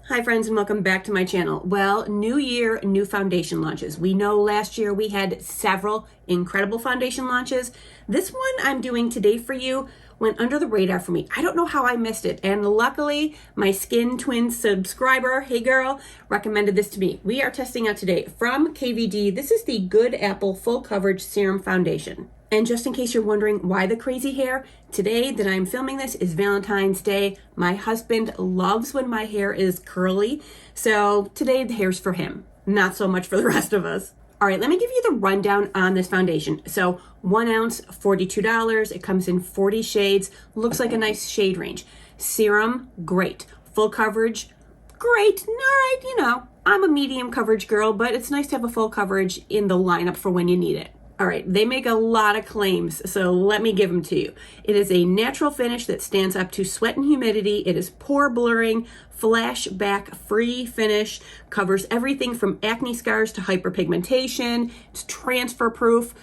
Hi friends, and welcome back to my channel. Well, new year, new foundation launches. We know last year we had several incredible foundation launches. This one I'm doing today for you went under the radar for me. I don't know how I missed it, and luckily my Skin Twin subscriber, hey girl, recommended this to me. We are testing out today from KVD. This is the Good Apple Full Coverage Serum Foundation. And just in case you're wondering why the crazy hair, today that I'm filming this is Valentine's Day. My husband loves when my hair is curly, so today the hair's for him, not so much for the rest of us. All right, let me give you the rundown on this foundation. So 1 ounce, $42. It comes in 40 shades. Looks like a nice shade range. Serum, great. Full coverage, great. All right, you know, I'm a medium coverage girl, but it's nice to have a full coverage in the lineup for when you need it. All right, they make a lot of claims, so let me give them to you. It is a natural finish that stands up to sweat and humidity. It is pore blurring, flashback free finish, covers everything from acne scars to hyperpigmentation. It's transfer proof.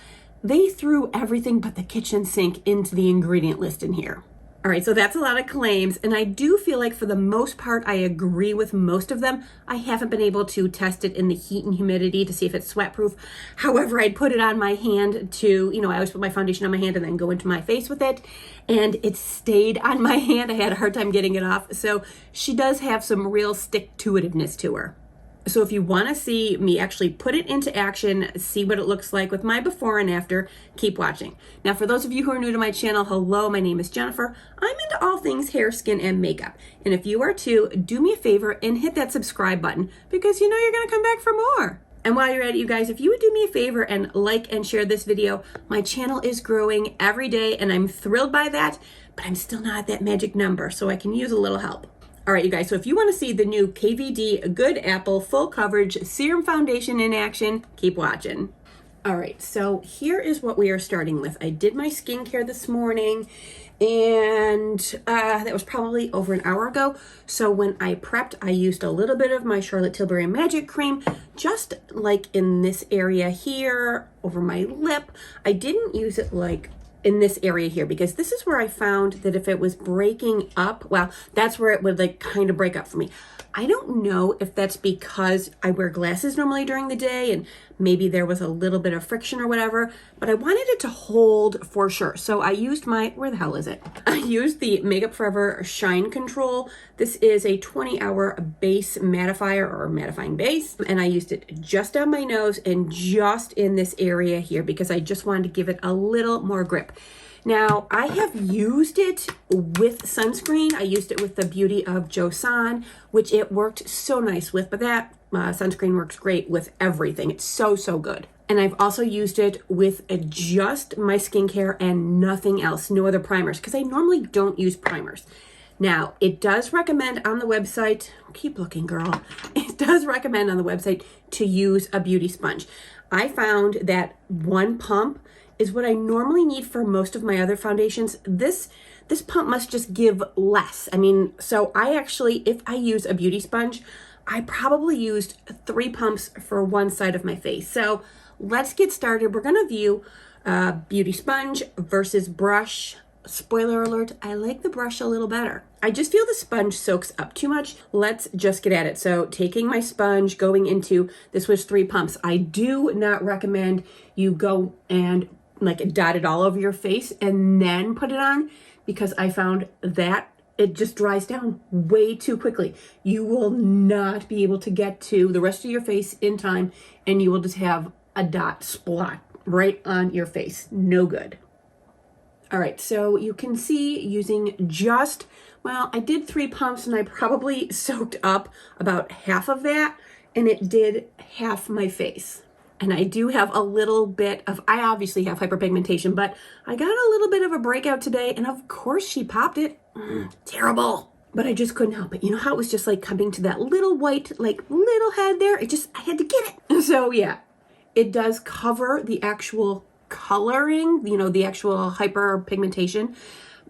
They threw everything but the kitchen sink into the ingredient list in here. All right, so that's a lot of claims, and I do feel like for the most part, I agree with most of them. I haven't been able to test it in the heat and humidity to see if it's sweat proof. However, I'd put it on my hand to, I always put my foundation on my hand and then go into my face with it, and it stayed on my hand. I had a hard time getting it off. So she does have some real stick-to-itiveness to her. So if you want to see me actually put it into action, see what it looks like with my before and after, keep watching. Now, for those of you who are new to my channel, hello, my name is Jennifer. I'm into all things hair, skin, and makeup. And if you are too, do me a favor and hit that subscribe button because you know you're going to come back for more. And while you're at it, you guys, if you would do me a favor and like and share this video, my channel is growing every day and I'm thrilled by that, but I'm still not at that magic number, so I can use a little help. All right, you guys, so if you want to see the new KVD Good Apple Full Coverage Serum Foundation in action, keep watching. All right, so here is what we are starting with. I did my skincare this morning, and that was probably over an hour ago. So when I prepped, I used a little bit of my Charlotte Tilbury Magic Cream, just like in this area here, over my lip. I didn't use it like in this area here because this is where I found that if it was breaking up, well, that's where it would like kind of break up for me. I don't know if that's because I wear glasses normally during the day and maybe there was a little bit of friction or whatever, but I wanted it to hold for sure. So I used where the hell is it? I used the Makeup Forever Shine Control. This is a 20-hour base mattifier or mattifying base. And I used it just on my nose and just in this area here because I just wanted to give it a little more grip. Now, I have used it with sunscreen. I used it with the Beauty of Joseon, which it worked so nice with, but that sunscreen works great with everything. It's so, so good. And I've also used it with just my skincare and nothing else, no other primers, because I normally don't use primers. Now, it does recommend on the website, keep looking, girl. It does recommend on the website to use a beauty sponge. I found that one pump is what I normally need for most of my other foundations. This pump must just give less. I mean, so I actually, if I use a beauty sponge, I probably used 3 pumps for one side of my face. So let's get started. We're gonna view beauty sponge versus brush. Spoiler alert, I like the brush a little better. I just feel the sponge soaks up too much. Let's just get at it. So taking my sponge, going into, this was 3 pumps. I do not recommend you go and like dot it all over your face and then put it on because I found that it just dries down way too quickly. You will not be able to get to the rest of your face in time and you will just have a dot splot right on your face. No good. All right, so you can see using just, well, I did 3 pumps and I probably soaked up about half of that and it did half my face. And I do have a little bit of, I obviously have hyperpigmentation, but I got a little bit of a breakout today. And of course she popped it. Terrible. But I just couldn't help it. You know how it was just like coming to that little white, like little head there? I had to get it. So yeah, it does cover the actual coloring, the actual hyperpigmentation.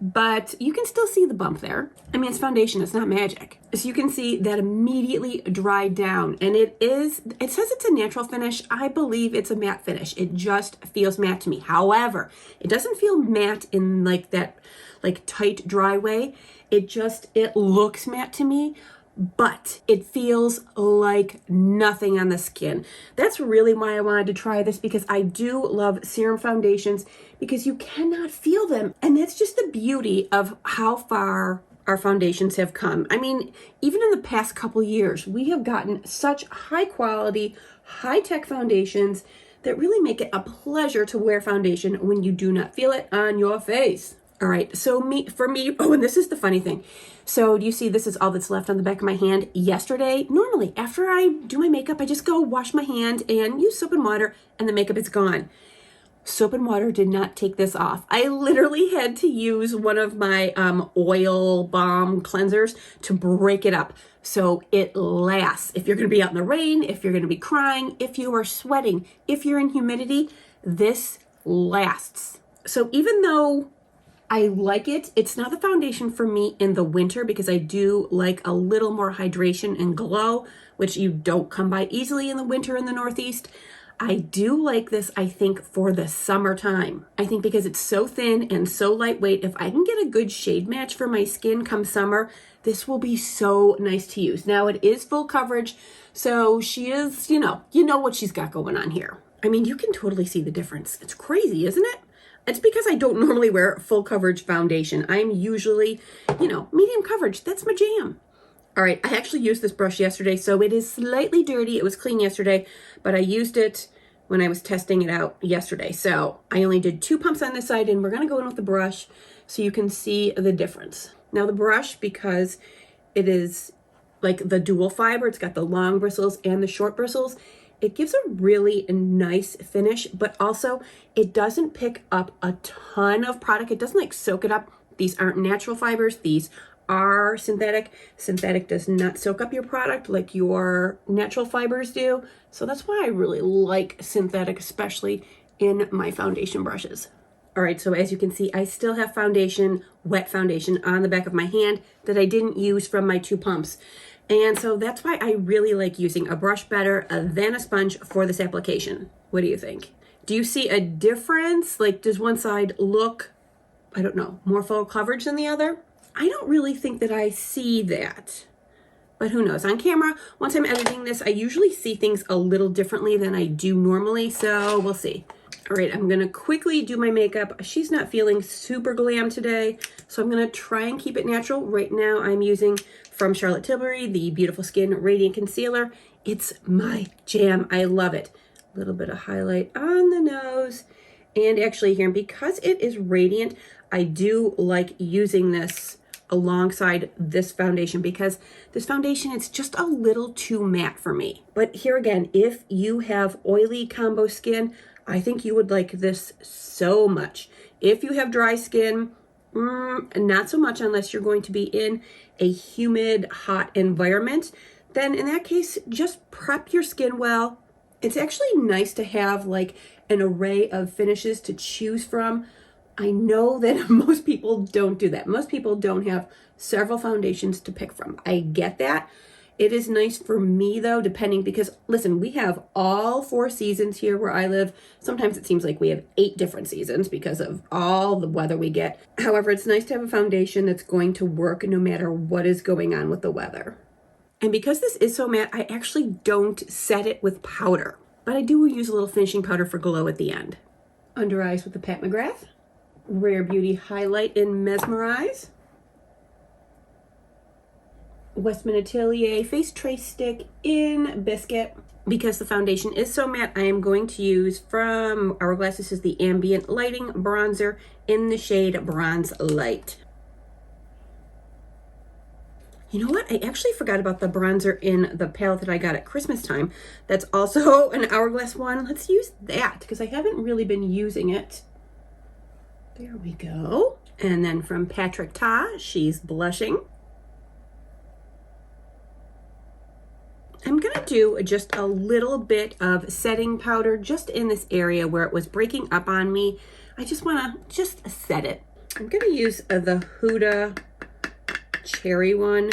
But you can still see the bump there. I mean, it's foundation, it's not magic. So you can see that immediately dried down. And it says it's a natural finish. I believe it's a matte finish. It just feels matte to me. However, it doesn't feel matte in like that, like tight, dry way. It looks matte to me, but it feels like nothing on the skin. That's really why I wanted to try this, because I do love Serum foundations because you cannot feel them. And that's just the beauty of how far our foundations have come. I mean, even in the past couple years, we have gotten such high quality, high-tech foundations that really make it a pleasure to wear foundation when you do not feel it on your face. All right, so for me, oh, and this is the funny thing. So do you see this is all that's left on the back of my hand? Yesterday, normally after I do my makeup, I just go wash my hand and use soap and water and the makeup is gone. Soap and water did not take this off. I literally had to use one of my oil balm cleansers to break it up so it lasts. If you're gonna be out in the rain, if you're gonna be crying, if you are sweating, if you're in humidity, this lasts. So even though I like it, it's not the foundation for me in the winter because I do like a little more hydration and glow, which you don't come by easily in the winter in the Northeast. I do like this, I think, for the summertime. I think because it's so thin and so lightweight, if I can get a good shade match for my skin come summer, this will be so nice to use. Now it is full coverage, so she is, you know what she's got going on here. I mean, you can totally see the difference. It's crazy, isn't it? It's because I don't normally wear full coverage foundation. I'm usually, medium coverage. That's my jam. All right, I actually used this brush yesterday, so it is slightly dirty. It was clean yesterday, but I used it when I was testing it out yesterday. So I only did 2 pumps on this side, and we're gonna go in with the brush so you can see the difference. Now the brush, because it is like the dual fiber, it's got the long bristles and the short bristles, it gives a really nice finish, but also it doesn't pick up a ton of product. It doesn't like soak it up. These aren't natural fibers. These are synthetic. Synthetic does not soak up your product like your natural fibers do. So that's why I really like synthetic, especially in my foundation brushes. All right, so as you can see, I still have foundation, wet foundation on the back of my hand that I didn't use from my 2 pumps. And so that's why I really like using a brush better than a sponge for this application. What do you think? Do you see a difference? Like, does one side look, I don't know, more full coverage than the other? I don't really think that I see that, but who knows? On camera, once I'm editing this, I usually see things a little differently than I do normally, so we'll see. All right, I'm gonna quickly do my makeup. She's not feeling super glam today, so I'm gonna try and keep it natural. Right now, I'm using from Charlotte Tilbury, the Beautiful Skin Radiant Concealer. It's my jam, I love it. A little bit of highlight on the nose, and actually here, because it is radiant, I do like using this alongside this foundation because this foundation, it's just a little too matte for me. But here again, if you have oily combo skin, I think you would like this so much. If you have dry skin, not so much unless you're going to be in a humid, hot environment, then in that case, just prep your skin well. It's actually nice to have like an array of finishes to choose from. I know that most people don't do that. Most people don't have several foundations to pick from. I get that. It is nice for me though, depending, because listen, we have all 4 seasons here where I live. Sometimes it seems like we have 8 different seasons because of all the weather we get. However, it's nice to have a foundation that's going to work no matter what is going on with the weather. And because this is so matte, I actually don't set it with powder, but I do use a little finishing powder for glow at the end. Under eyes with the Pat McGrath. Rare Beauty Highlight in Mesmerize. Westman Atelier Face Trace Stick in Biscuit. Because the foundation is so matte, I am going to use from Hourglass, this is the Ambient Lighting Bronzer in the shade Bronze Light. You know what? I actually forgot about the bronzer in the palette that I got at Christmas time. That's also an Hourglass one. Let's use that because I haven't really been using it. There we go. And then from Patrick Ta, she's blushing. I'm gonna do just a little bit of setting powder just in this area where it was breaking up on me. I just wanna set it. I'm gonna use the Huda Cherry one,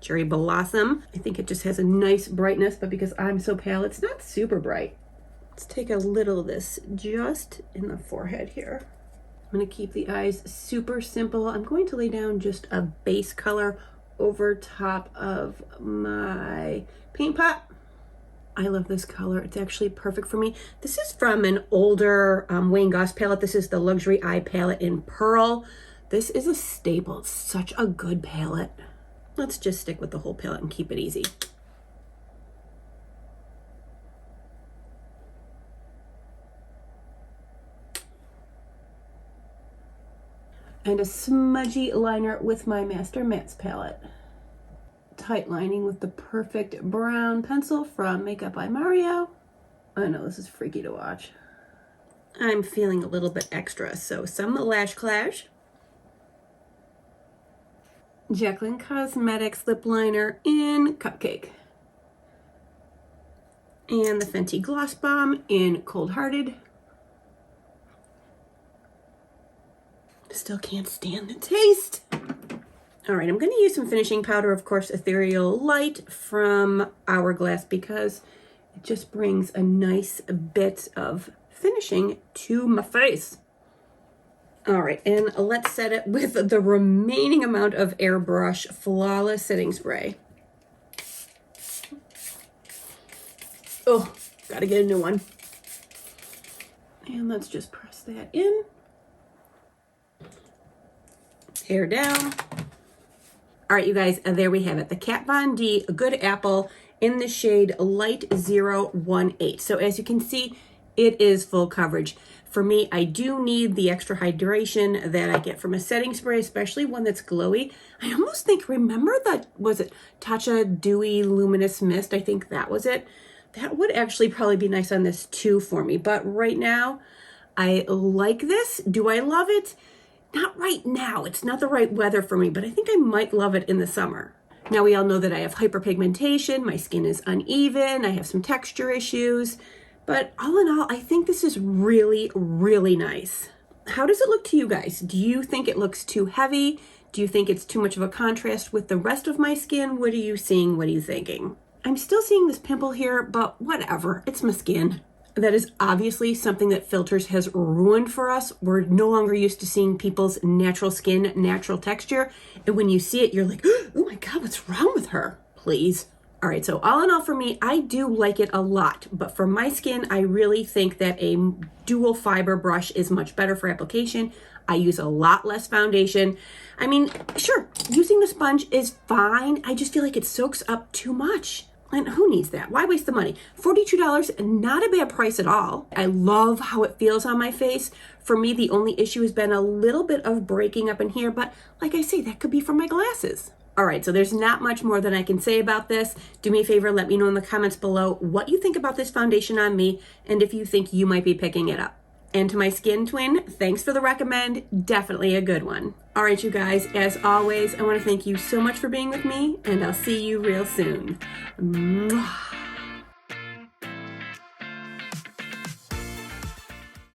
Cherry Blossom. I think it just has a nice brightness, but because I'm so pale, it's not super bright. Let's take a little of this just in the forehead here. I'm gonna keep the eyes super simple. I'm going to lay down just a base color over top of my paint pot. I love this color. It's actually perfect for me. This is from an older Wayne Goss palette. This is the Luxury Eye palette in Pearl. This is a staple. It's such a good palette. Let's just stick with the whole palette and keep it easy. And a smudgy liner with my Master Mattes palette. Tight lining with the perfect brown pencil from Makeup by Mario. I know this is freaky to watch. I'm feeling a little bit extra, so some Lash Clash. Jaclyn Cosmetics lip liner in Cupcake. And the Fenty Gloss Bomb in Cold Hearted. Still can't stand the taste. All right, I'm going to use some finishing powder, of course, Ethereal Light from Hourglass, because it just brings a nice bit of finishing to my face. All right, and let's set it with the remaining amount of Airbrush Flawless Setting Spray. Oh, gotta get a new one. And let's just press that in. Hair down. All right, you guys, there we have it. The Kat Von D Good Apple in the shade Light 018. So as you can see, it is full coverage. For me, I do need the extra hydration that I get from a setting spray, especially one that's glowy. I almost think, remember that, was it Tatcha Dewy Luminous Mist? I think that was it. That would actually probably be nice on this too for me. But right now, I like this. Do I love it? Not right now. It's not the right weather for me, but I think I might love it in the summer. Now, we all know that I have hyperpigmentation. My skin is uneven. I have some texture issues. But all in all, I think this is really, really nice. How does it look to you guys? Do you think it looks too heavy? Do you think it's too much of a contrast with the rest of my skin? What are you seeing? What are you thinking? I'm still seeing this pimple here, but whatever. It's my skin. That is obviously something that filters has ruined for us. We're no longer used to seeing people's natural skin, natural texture. And when you see it, you're like, oh my God, what's wrong with her? Please. All right, so all in all for me, I do like it a lot. But for my skin, I really think that a dual fiber brush is much better for application. I use a lot less foundation. I mean, sure, using the sponge is fine. I just feel like it soaks up too much. And who needs that? Why waste the money? $42, not a bad price at all. I love how it feels on my face. For me, the only issue has been a little bit of breaking up in here, but like I say, that could be from my glasses. All right, so there's not much more that I can say about this. Do me a favor, let me know in the comments below what you think about this foundation on me and if you think you might be picking it up. And to my skin twin, thanks for the recommend. Definitely a good one. All right, you guys, as always, I want to thank you so much for being with me, and I'll see you real soon. Mwah.